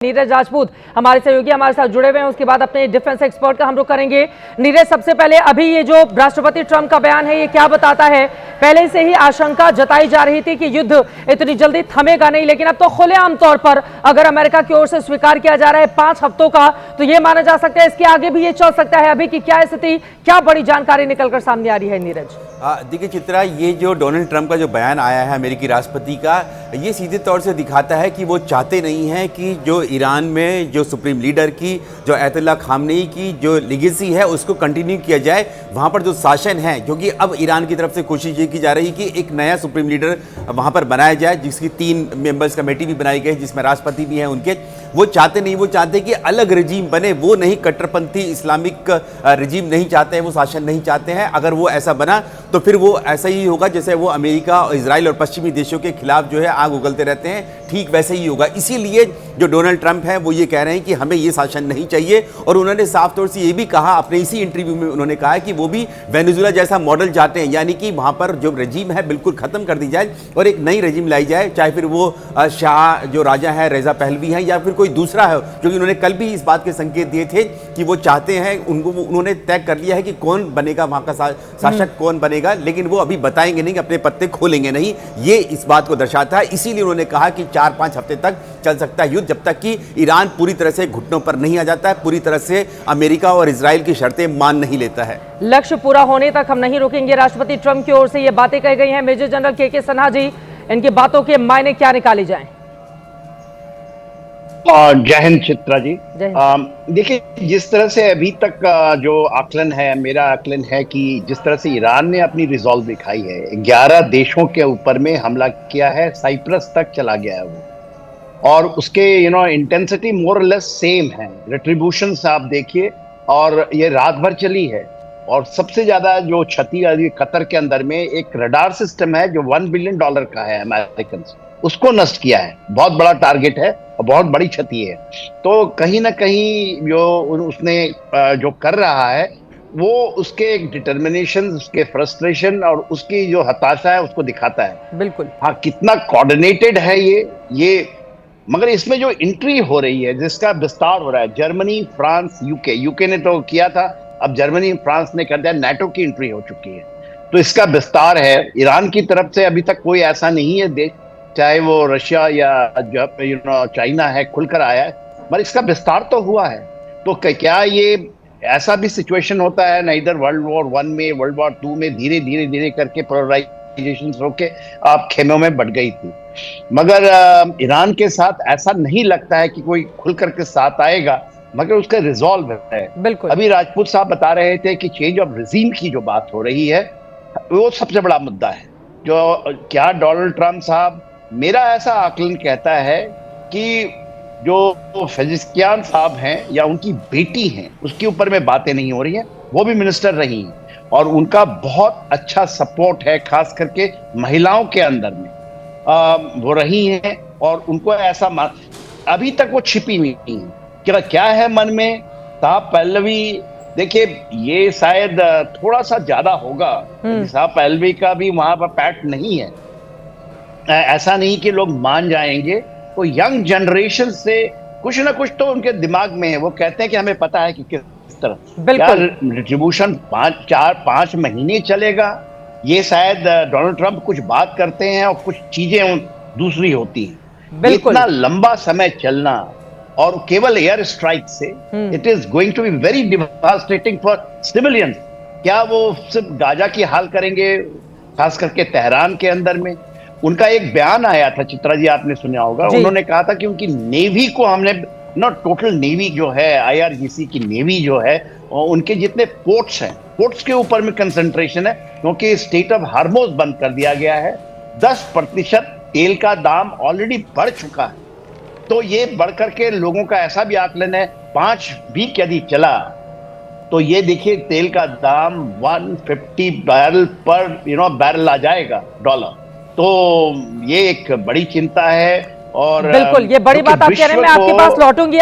नीरज राजपूत हमारे सहयोगी हमारे साथ जुड़े हुए हैं। उसके बाद अपने डिफेंस एक्सपर्ट का हम लोग करेंगे। नीरज, सबसे पहले अभी ये जो राष्ट्रपति ट्रंप का बयान है ये क्या बताता है? पहले से ही आशंका जताई जा रही थी कि युद्ध इतनी जल्दी थमेगा नहीं, लेकिन अब तो खुलेआम तौर पर अगर अमेरिका की ओर से स्वीकार किया जा रहा है 5 हफ्तों का, तो ये माना जा सकता है इसके आगे भी ये चल सकता है। अभी की क्या स्थिति, क्या बड़ी जानकारी निकलकर सामने आ रही है नीरज? देखिए चित्रा, ये जो डोनाल्ड ट्रंप का जो बयान आया है अमेरिकी राष्ट्रपति का, ये सीधे तौर से दिखाता है कि वो चाहते नहीं हैं कि जो ईरान में जो सुप्रीम लीडर की, जो अयतुल्ला खामनेई की जो लेगेसी है उसको कंटिन्यू किया जाए। वहाँ पर जो शासन है, क्योंकि अब ईरान की तरफ से कोशिश ये की जा रही कि एक नया सुप्रीम लीडर वहाँ पर बनाया जाए, जिसकी 3 मेंबर्स कमेटी भी बनाई गई, जिसमें राष्ट्रपति भी हैं उनके। वो चाहते नहीं, वो चाहते कि अलग रजीम बने, वो नहीं कट्टरपंथी इस्लामिक रजीम नहीं चाहते हैं, वो शासन नहीं चाहते हैं। अगर वो ऐसा बना तो फिर वो ऐसा ही होगा जैसे वो अमेरिका और इजराइल और पश्चिमी देशों के खिलाफ जो है आग उगलते रहते हैं, ठीक वैसे ही होगा। इसीलिए जो डोनाल्ड ट्रंप है वो ये कह रहे हैं कि हमें ये शासन नहीं चाहिए। और उन्होंने साफ तौर से ये भी कहा, अपने इसी इंटरव्यू में उन्होंने कहा कि वो भी वेनेजुएला जैसा मॉडल चाहते हैं, यानी कि वहाँ पर जो रजीम है बिल्कुल ख़त्म कर दी जाए और एक नई रजीम लाई जाए, चाहे फिर वो शाह जो राजा है रेजा पहलवी हैं या फिर कोई दूसरा है। क्योंकि उन्होंने कल भी इस बात के संकेत दिए थे कि वो चाहते हैं, उन्होंने तय कर लिया है कि कौन बनेगा वहाँ का शासक, कौन बनेगा, लेकिन वो अभी बताएंगे नहीं, अपने पत्ते खोलेंगे नहीं। ये इस बात को दर्शाता है। इसीलिए उन्होंने कहा कि 4-5 हफ्ते तक चल सकता है युद्ध, जब तक कि ईरान पूरी तरह से घुटनों पर नहीं आ जाता है, पूरी तरह से अमेरिका और इजराइल की शर्तें मान नहीं लेता है। लक्ष्य पूरा होने तक हम नहीं रुकेंगे। राष्ट्रपति ट्रंप की ओर से ये बातें कही गई हैं। मेजर जनरल के सिन्हा जी, इनकी बातों के मायने क्या निकाले जाएं? जय हिंद चित्रा जी। देखिए, जिस तरह से अभी तक जो आकलन है, मेरा आकलन है कि जिस तरह से ईरान ने अपनी रिजॉल्व दिखाई है, 11 देशों के ऊपर में हमला किया है, साइप्रस तक चला गया है वो, और उसके इंटेंसिटी मोर और लेस सेम है। रिट्रीब्यूशंस आप देखिए, और ये रात भर चली है। और सबसे ज्यादा जो क्षति आई कतर के अंदर में, एक रडार सिस्टम है जो $1 बिलियन का है अमेरिकन, उसको नष्ट किया है। बहुत बड़ा टारगेट है और बहुत बड़ी क्षति है। तो कहीं ना कहीं जो उसने जो कर रहा है वो उसके एक डिटर्मिनेशन, उसके फ्रस्ट्रेशन और उसकी जो हताशा है उसको दिखाता है। बिल्कुल। हाँ, कितना कोऑर्डिनेटेड है ये। मगर इसमें जो एंट्री हो रही है, जिसका विस्तार हो रहा है, जर्मनी, फ्रांस, यूके ने तो किया था, अब जर्मनी फ्रांस ने कर दिया, नाटो की एंट्री हो चुकी है। तो इसका विस्तार है। ईरान की तरफ से अभी तक कोई ऐसा नहीं है देश, चाहे वो रशिया या चाइना है, खुलकर आया है, मगर इसका विस्तार तो हुआ है। तो क्या ये ऐसा भी सिचुएशन होता है ना, इधर वर्ल्ड वॉर 1 में, वर्ल्ड वॉर 2 में धीरे धीरे करके पोलराइजेशन होके आप खेमों में बढ़ गई थी। मगर ईरान के साथ ऐसा नहीं लगता है कि कोई खुल करके साथ आएगा, मगर उसका रिजॉल्व है। बिल्कुल। अभी राजपूत साहब बता रहे थे कि चेंज ऑफ रिजीम की जो बात हो रही है वो सबसे बड़ा मुद्दा है। जो क्या डोनाल्ड ट्रंप साहब, मेरा ऐसा आकलन कहता है कि जो फेजिस्कियान साहब हैं या उनकी बेटी हैं, उसके ऊपर में बातें नहीं हो रही हैं। वो भी मिनिस्टर रही हैं और उनका बहुत अच्छा सपोर्ट है, खास करके महिलाओं के अंदर में वो रही हैं। और उनको ऐसा अभी तक वो छिपी हुई नहीं। क्या है मन में साहब पहलवी, देखिए ये शायद थोड़ा सा ज्यादा होगा। साहब पहलवी का भी वहां पर पैट नहीं है, ऐसा नहीं कि लोग मान जाएंगे। तो यंग जनरेशन से कुछ ना कुछ तो उनके दिमाग में है। वो कहते हैं कि हमें पता है कि किस तरह क्या रिट्रीब्यूशन 4-5 महीने चलेगा। ये शायद डोनाल्ड ट्रंप कुछ बात करते हैं और कुछ चीजें दूसरी होती हैं। इतना लंबा समय चलना और केवल एयर स्ट्राइक से, it is going to be very devastating for civilians. क्या वो सिर्फ गाजा की हाल करेंगे, खास करके तेहरान के अंदर में? उनका एक बयान आया था, चित्रा जी आपने सुना होगा, उन्होंने कहा था कि उनकी नेवी को हमने टोटल नेवी जो है, IRGC की नेवी जो है, उनके जितने पोर्ट्स हैं, पोर्ट्स के ऊपर में कंसंट्रेशन है, क्योंकि स्टेट ऑफ हार्मोज बंद कर दिया गया है। 10% तेल का दाम ऑलरेडी बढ़ चुका है। तो ये बढ़कर के लोगों का ऐसा भी आकलन है, 5 वीक यदि चला तो ये देखिए तेल का दाम 150 बैरल पर बैरल आ जाएगा $। तो ये एक बड़ी चिंता है। और बिल्कुल, ये बड़ी बात आप कह रहे हैं, मैं आपके पास लौटूंगी।